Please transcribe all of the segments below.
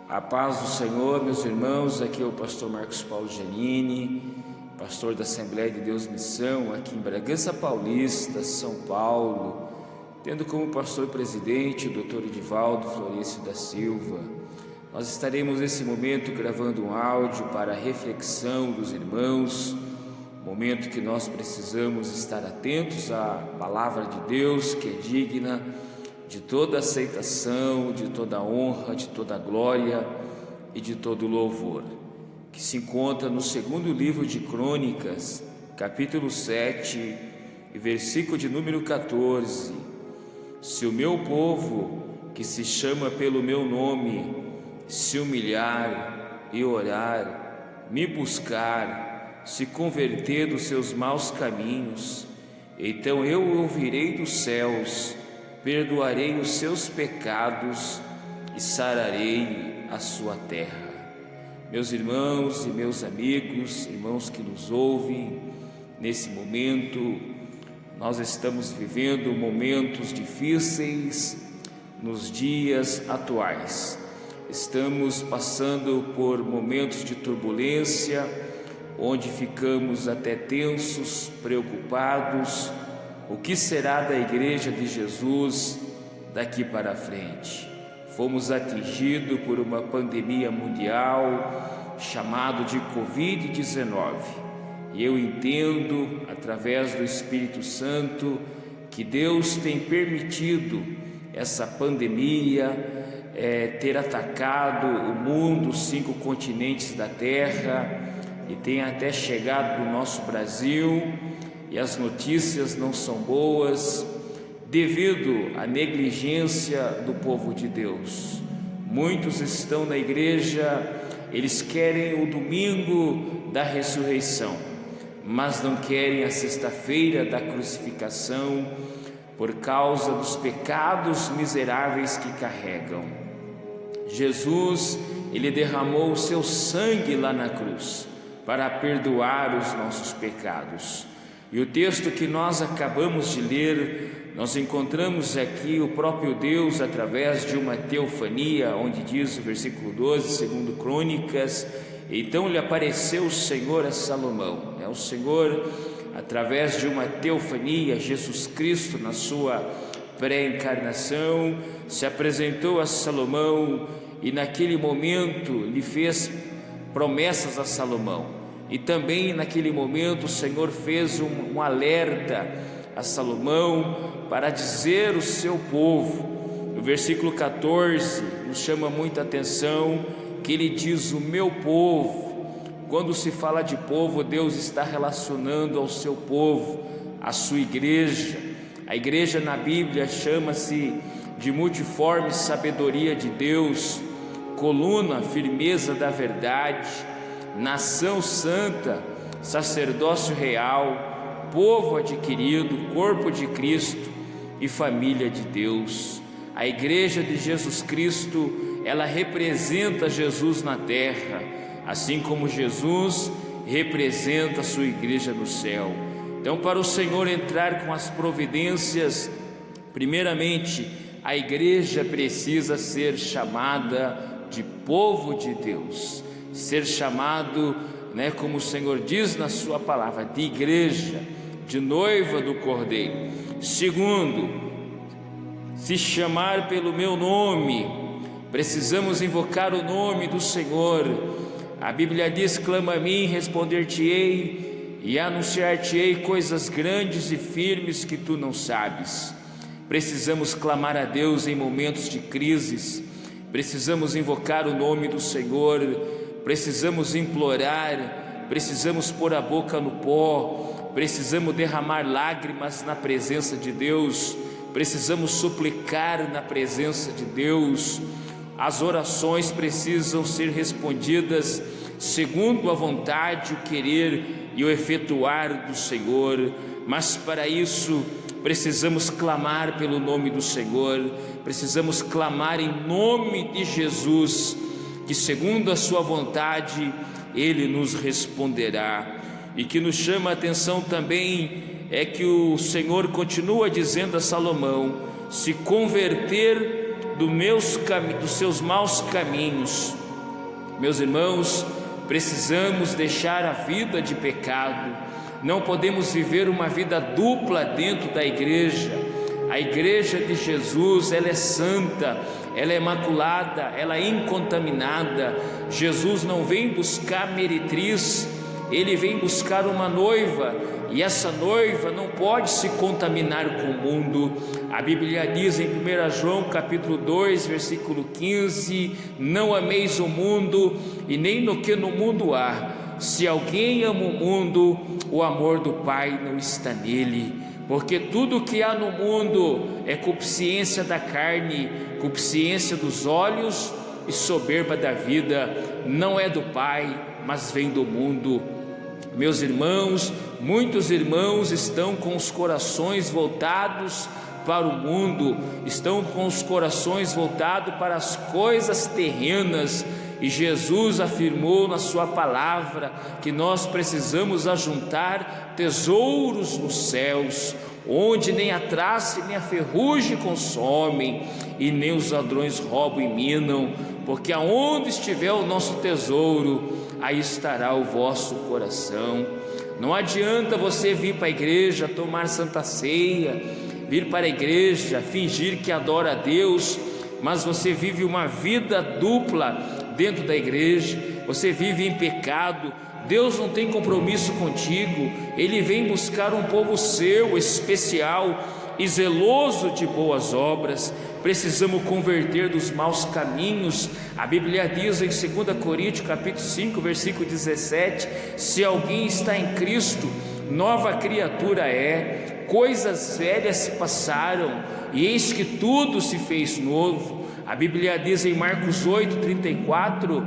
A paz do Senhor, meus irmãos. Aqui é o pastor Marcos Paulo Giannini, pastor da Assembleia de Deus Missão, aqui em Bragança Paulista, São Paulo, tendo como pastor presidente o Dr. Edivaldo Florencio da Silva. Nós estaremos nesse momento gravando um áudio para a reflexão dos irmãos, momento que nós precisamos estar atentos à palavra de Deus, que é digna de toda aceitação, de toda honra, de toda glória e de todo louvor, que se encontra no segundo livro de Crônicas, capítulo 7, e versículo de número 14. Se o meu povo, que se chama pelo meu nome, se humilhar e orar, me buscar, se converter dos seus maus caminhos, então eu ouvirei dos céus, perdoarei os seus pecados e sararei a sua terra. Meus irmãos e meus amigos, irmãos que nos ouvem, nesse momento nós estamos vivendo momentos difíceis nos dias atuais. Estamos passando por momentos de turbulência, onde ficamos até tensos, preocupados. O que será da Igreja de Jesus daqui para frente? Fomos atingidos por uma pandemia mundial chamada de Covid-19, e eu entendo, através do Espírito Santo, que Deus tem permitido essa pandemia ter atacado o mundo, os 5 continentes da terra, e tem até chegado no nosso Brasil. E as notícias não são boas devido à negligência do povo de Deus. Muitos estão na igreja, eles querem o domingo da ressurreição, mas não querem a sexta-feira da crucificação por causa dos pecados miseráveis que carregam. Jesus, ele derramou o seu sangue lá na cruz para perdoar os nossos pecados. E o texto que nós acabamos de ler, nós encontramos aqui o próprio Deus através de uma teofania, onde diz o versículo 12, segundo Crônicas: então lhe apareceu o Senhor a Salomão. O Senhor, através de uma teofania, Jesus Cristo, na sua pré-encarnação, se apresentou a Salomão e naquele momento lhe fez promessas a Salomão. E também naquele momento o Senhor fez um alerta a Salomão para dizer ao seu povo. No versículo 14 nos chama muita atenção, que ele diz: o meu povo. Quando se fala de povo, Deus está relacionando ao seu povo, à sua igreja. A igreja na Bíblia chama-se de multiforme sabedoria de Deus, coluna, firmeza da verdade, nação santa, sacerdócio real, povo adquirido, corpo de Cristo e família de Deus. A igreja de Jesus Cristo, ela representa Jesus na terra, assim como Jesus representa a sua igreja no céu. Então, para o Senhor entrar com as providências, primeiramente, a igreja precisa ser chamada de povo de Deus, ser chamado, como o Senhor diz na sua palavra, de igreja, de noiva do Cordeiro. Segundo, se chamar pelo meu nome, precisamos invocar o nome do Senhor. A Bíblia diz: clama a mim, responder-te-ei e anunciar-te-ei coisas grandes e firmes que tu não sabes. Precisamos clamar a Deus em momentos de crises, precisamos invocar o nome do Senhor, precisamos implorar, precisamos pôr a boca no pó, precisamos derramar lágrimas na presença de Deus, precisamos suplicar na presença de Deus. As orações precisam ser respondidas segundo a vontade, o querer e o efetuar do Senhor, mas para isso precisamos clamar pelo nome do Senhor, precisamos clamar em nome de Jesus, que segundo a sua vontade Ele nos responderá. E que nos chama a atenção também é que o Senhor continua dizendo a Salomão: se converter dos seus maus caminhos. Meus irmãos, precisamos deixar a vida de pecado. Não podemos viver uma vida dupla dentro da igreja. A igreja de Jesus, ela é santa, ela é imaculada, ela é incontaminada. Jesus não vem buscar meretriz, ele vem buscar uma noiva, e essa noiva não pode se contaminar com o mundo. A Bíblia diz em 1 João capítulo 2, versículo 15: não ameis o mundo e nem no que no mundo há. Se alguém ama o mundo, o amor do Pai não está nele. Porque tudo que há no mundo é concupiscência da carne, concupiscência dos olhos e soberba da vida. Não é do Pai, mas vem do mundo. Meus irmãos, muitos irmãos estão com os corações voltados para o mundo, estão com os corações voltados para as coisas terrenas, e Jesus afirmou na sua palavra que nós precisamos ajuntar tesouros nos céus, onde nem a traça nem a ferrugem consomem, e nem os ladrões roubam e minam, porque aonde estiver o nosso tesouro, aí estará o vosso coração. Não adianta você vir para a igreja tomar santa ceia, vir para a igreja fingir que adora a Deus, mas você vive uma vida dupla dentro da igreja, você vive em pecado. Deus não tem compromisso contigo, Ele vem buscar um povo seu, especial e zeloso de boas obras. Precisamos converter dos maus caminhos. A Bíblia diz em 2 Coríntios capítulo 5, versículo 17: se alguém está em Cristo, nova criatura é, coisas velhas se passaram, e eis que tudo se fez novo. A Bíblia diz em Marcos 8:34: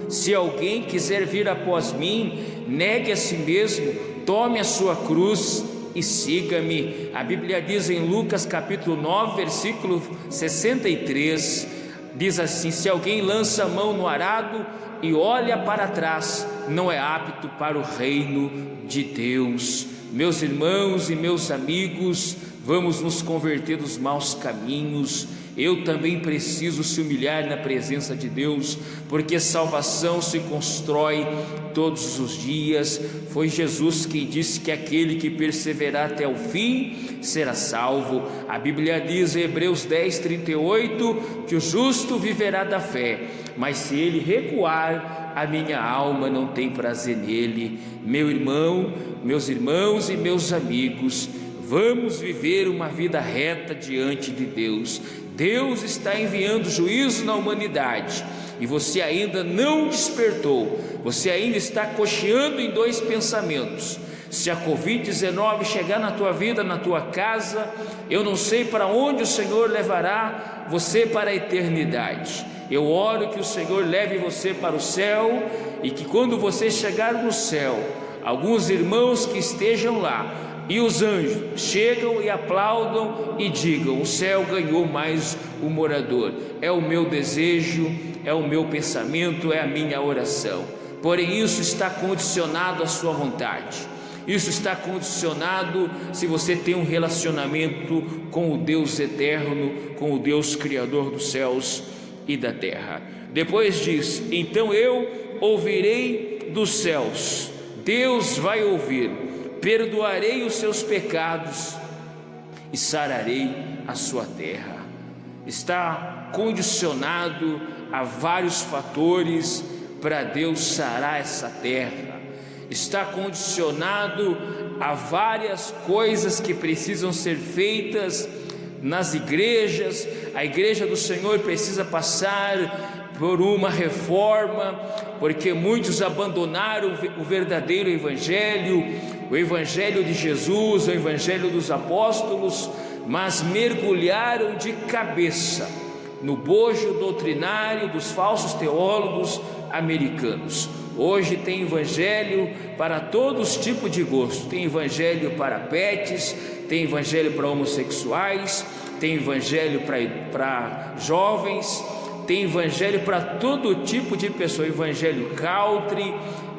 se alguém quiser vir após mim, negue a si mesmo, tome a sua cruz e siga-me. A Bíblia diz em Lucas capítulo 9, versículo 63, diz assim: se alguém lança a mão no arado e olha para trás, não é apto para o reino de Deus. Meus irmãos e meus amigos, vamos nos converter dos maus caminhos. Eu também preciso se humilhar na presença de Deus, porque salvação se constrói todos os dias. Foi Jesus quem disse que aquele que perseverar até o fim será salvo. A Bíblia diz em Hebreus 10:38 que o justo viverá da fé, mas se ele recuar, a minha alma não tem prazer nele. Meu irmão, meus irmãos e meus amigos, vamos viver uma vida reta diante de Deus. Deus está enviando juízo na humanidade, e você ainda não despertou, você ainda está cocheando em dois pensamentos. Se a Covid-19 chegar na tua vida, na tua casa, eu não sei para onde o Senhor levará você para a eternidade. Eu oro que o Senhor leve você para o céu, e que quando você chegar no céu, alguns irmãos que estejam lá, e os anjos chegam e aplaudam e digam: o céu ganhou mais um morador. É o meu desejo, é o meu pensamento, é a minha oração. Porém, isso está condicionado à sua vontade. Isso está condicionado se você tem um relacionamento com o Deus eterno, com o Deus criador dos céus e da terra. Depois diz: então eu ouvirei dos céus. Deus vai ouvir: perdoarei os seus pecados e sararei a sua terra. Está condicionado a vários fatores para Deus sarar essa terra. Está condicionado a várias coisas que precisam ser feitas nas igrejas. A igreja do Senhor precisa passar por uma reforma, porque muitos abandonaram o verdadeiro evangelho, o evangelho de Jesus, o evangelho dos apóstolos, mas mergulharam de cabeça no bojo doutrinário dos falsos teólogos americanos. Hoje tem evangelho para todos os tipos de gosto. Tem evangelho para pets, tem evangelho para homossexuais, tem evangelho para jovens, tem evangelho para todo tipo de pessoa, evangelho country,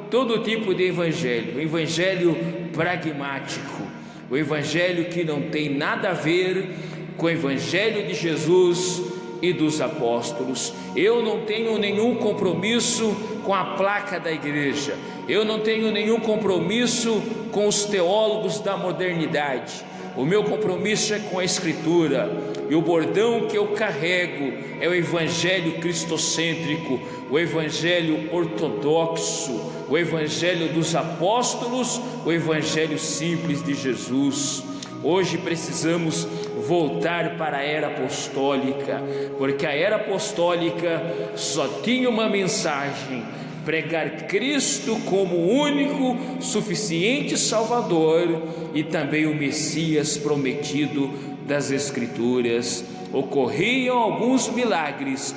todo tipo de evangelho, o evangelho pragmático, o evangelho que não tem nada a ver com o evangelho de Jesus, e dos apóstolos. Eu não tenho nenhum compromisso com a placa da igreja, eu não tenho nenhum compromisso com os teólogos da modernidade. O meu compromisso é com a Escritura, e o bordão que eu carrego é o evangelho cristocêntrico, o evangelho ortodoxo, o evangelho dos apóstolos, o evangelho simples de Jesus. Hoje precisamos voltar para a era apostólica, porque a era apostólica só tinha uma mensagem: pregar Cristo como o único, suficiente Salvador e também o Messias prometido das Escrituras. Ocorriam alguns milagres,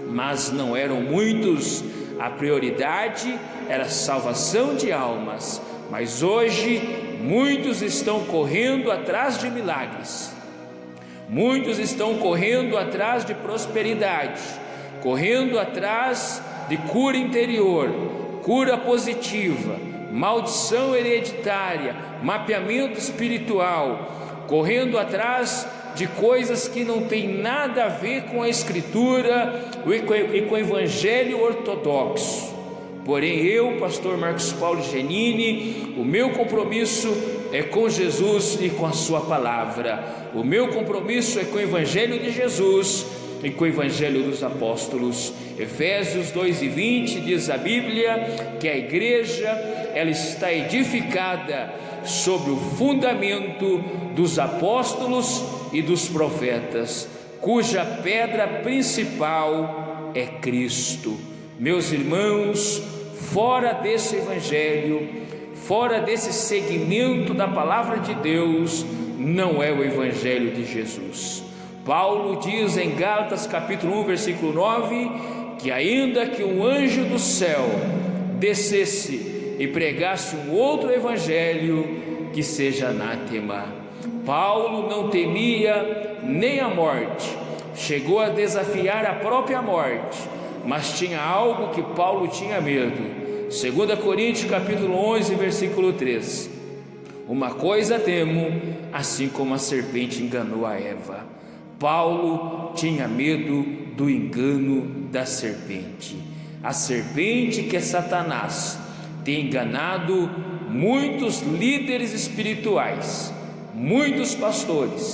mas não eram muitos. A prioridade era a salvação de almas. Mas hoje muitos estão correndo atrás de milagres, muitos estão correndo atrás de prosperidade, correndo atrás de cura interior, cura positiva, maldição hereditária, mapeamento espiritual, correndo atrás de coisas que não tem nada a ver com a Escritura e com o evangelho ortodoxo. Porém eu, pastor Marcos Paulo Genini, o meu compromisso é com Jesus e com a sua palavra. O meu compromisso é com o evangelho de Jesus e com o evangelho dos apóstolos. Efésios 2:20 diz a Bíblia que a igreja, ela está edificada sobre o fundamento dos apóstolos e dos profetas, cuja pedra principal é Cristo. Meus irmãos, fora desse evangelho, fora desse segmento da palavra de Deus, não é o evangelho de Jesus. Paulo diz em Gálatas capítulo 1 versículo 9, que ainda que um anjo do céu descesse e pregasse um outro evangelho, que seja anátema. Paulo não temia nem a morte, chegou a desafiar a própria morte, mas tinha algo que Paulo tinha medo. 2 Coríntios capítulo 11 versículo 3: uma coisa temo, assim como a serpente enganou a Eva. Paulo tinha medo do engano da serpente. A serpente, que é Satanás, tem enganado muitos líderes espirituais, muitos pastores,